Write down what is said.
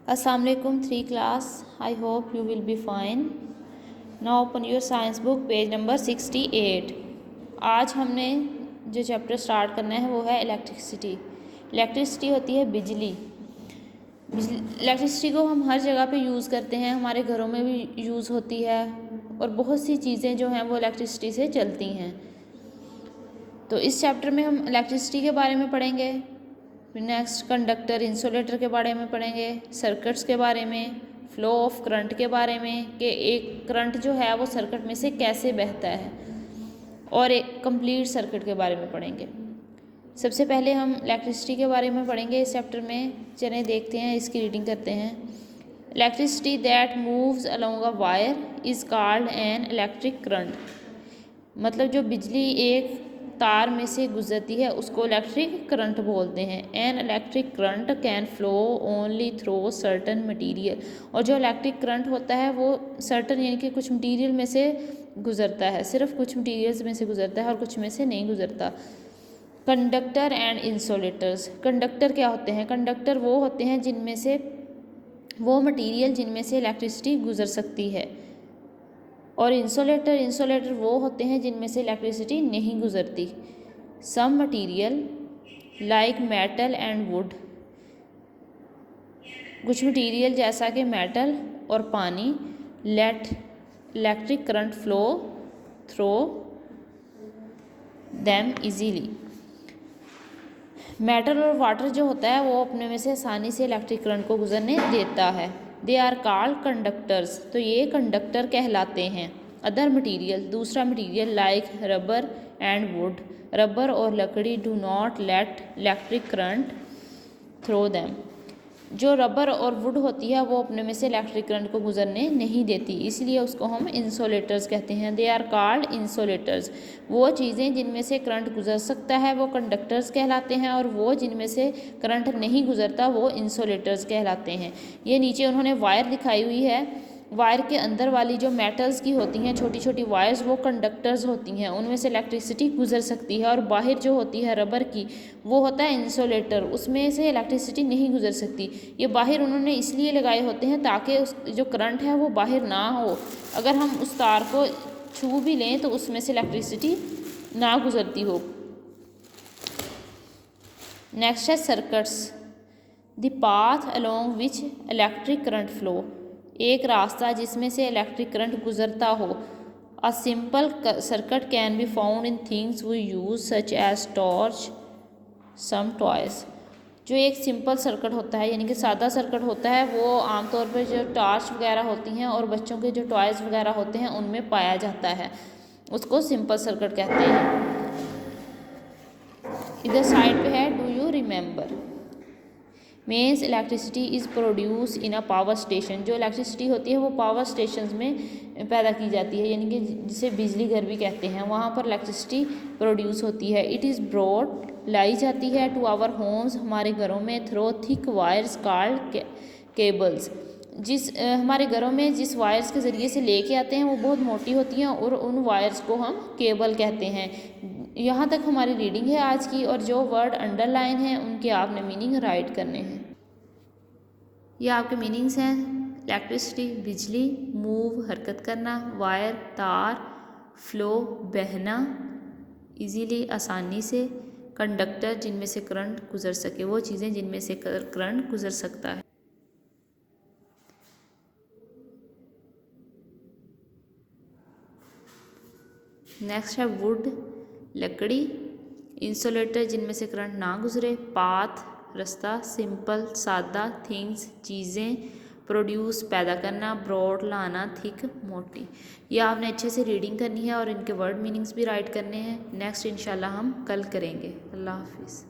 Assalamualaikum 3 class. I hope you will be fine. Now open your science book page number 68. आज हमने जो chapter start करना है वो है इलेक्ट्रिसिटी. इलेक्ट्रिसिटी होती है बिजली. इलेक्ट्रिसिटी को हम हर जगह पे यूज़ करते हैं, हमारे घरों में भी यूज़ होती है और बहुत सी चीज़ें जो हैं वो इलेक्ट्रिसिटी से चलती हैं. तो इस चैप्टर में हम इलेक्ट्रिसिटी के बारे में पढ़ेंगे. फिर नेक्स्ट कंडक्टर इंसुलेटर के बारे में पढ़ेंगे, सर्किट्स के बारे में, फ्लो ऑफ करंट के बारे में कि एक करंट जो है वो सर्किट में से कैसे बहता है, और एक कंप्लीट सर्किट के बारे में पढ़ेंगे. सबसे पहले हम इलेक्ट्रिसिटी के बारे में पढ़ेंगे इस चैप्टर में. चलिए देखते हैं, इसकी रीडिंग करते हैं. Electricity that moves along a wire is called an electric current. मतलब जो बिजली एक तार में से गुजरती है उसको इलेक्ट्रिक करंट बोलते हैं. An electric current can flow only through certain material. और जो इलेक्ट्रिक करंट होता है वो सर्टन यानी कि कुछ मटेरियल में से गुजरता है, सिर्फ कुछ मटेरियल्स में से गुजरता है और कुछ में से नहीं गुजरता. Conductor and insulators. कंडक्टर क्या होते हैं? कंडक्टर वो होते हैं जिनमें से वो मटेरियल जिनमें से इलेक्ट्रिसिटी गुजर सकती है. और इंसुलेटर वो होते हैं जिनमें से इलेक्ट्रिसिटी नहीं गुजरती. Some material like metal and wood. कुछ मटीरियल जैसा कि मेटल और पानी let electric current flow through them easily. Metal और वाटर जो होता है वो अपने में से आसानी से इलेक्ट्रिक करंट को गुजरने देता है. They are called conductors. तो ये कंडक्टर कहलाते हैं. अदर मटीरियल, दूसरा material like rubber and wood. Rubber और लकड़ी do not let electric current through them. जो रबर और वुड होती है वो अपने में से इलेक्ट्रिक करंट को गुजरने नहीं देती, इसलिए उसको हम इंसुलेटर्स कहते हैं. They are called insulators. वो चीज़ें जिनमें से करंट गुजर सकता है वो कंडक्टर्स कहलाते हैं, और वो जिनमें से करंट नहीं गुजरता वो इंसुलेटर्स कहलाते हैं. ये नीचे उन्होंने वायर दिखाई हुई है. वायर के अंदर वाली जो मेटल्स की होती हैं छोटी छोटी वायर्स वो कंडक्टर्स होती हैं, उनमें से इलेक्ट्रिसिटी गुजर सकती है. और बाहर जो होती है रबर की वो होता है इंसुलेटर, उसमें से इलेक्ट्रिसिटी नहीं गुजर सकती. ये बाहर उन्होंने इसलिए लगाए होते हैं ताकि उस जो करंट है वो बाहर ना हो. अगर हम उस तार को छू भी लें तो उसमें से इलेक्ट्रिसिटी ना गुजरती हो. नेक्स्ट है circuits. The path along which electric current flow. एक रास्ता जिसमें से इलेक्ट्रिक करंट गुजरता हो. A simple circuit can be found in things we use such as torch, some toys. जो एक सिंपल सर्किट होता है यानी कि सादा सर्किट होता है वो आमतौर पर जो टॉर्च वगैरह होती हैं और बच्चों के जो टॉयज़ वगैरह होते हैं उनमें पाया जाता है, उसको सिंपल सर्किट कहते हैं. इधर साइड पे है do you remember. Mains electricity is produce in a power station. जो इलेक्ट्रिसिटी होती है वो पावर स्टेशंस में पैदा की जाती है, यानी कि जिसे बिजली घर भी कहते हैं, वहाँ पर इलेक्ट्रिसिटी प्रोड्यूस होती है. इट इज़ ब्रॉड लाई जाती है टू आवर होम्स, हमारे घरों में, through thick wires called cables. हमारे घरों में जिस वायर्स के ज़रिए से लेके आते हैं वो बहुत मोटी होती हैं और उन वायर्स को हम केबल कहते हैं. यहाँ तक हमारी रीडिंग है आज की, और जो वर्ड अंडरलाइन हैं उनके आपने मीनिंग राइट करने हैं. ये आपके मीनिंग्स हैं. इलेक्ट्रिसिटी बिजली, मूव हरकत करना, वायर तार, फ्लो बहना, इजीली आसानी से, कंडक्टर जिनमें से करंट गुजर सके, वो चीज़ें जिनमें से करंट गुजर सकता है. नेक्स्ट है वुड लकड़ी. इंसुलेटर जिनमें से करंट ना गुजरे. पाथ रास्ता. सिंपल सादा. थिंग्स चीज़ें. प्रोड्यूस पैदा करना. ब्रॉड लाना. थिक मोटी. ये आपने अच्छे से रीडिंग करनी है और इनके वर्ड मीनिंग्स भी राइट करने हैं. नेक्स्ट इंशाल्लाह हम कल करेंगे. अल्लाह हाफिज़.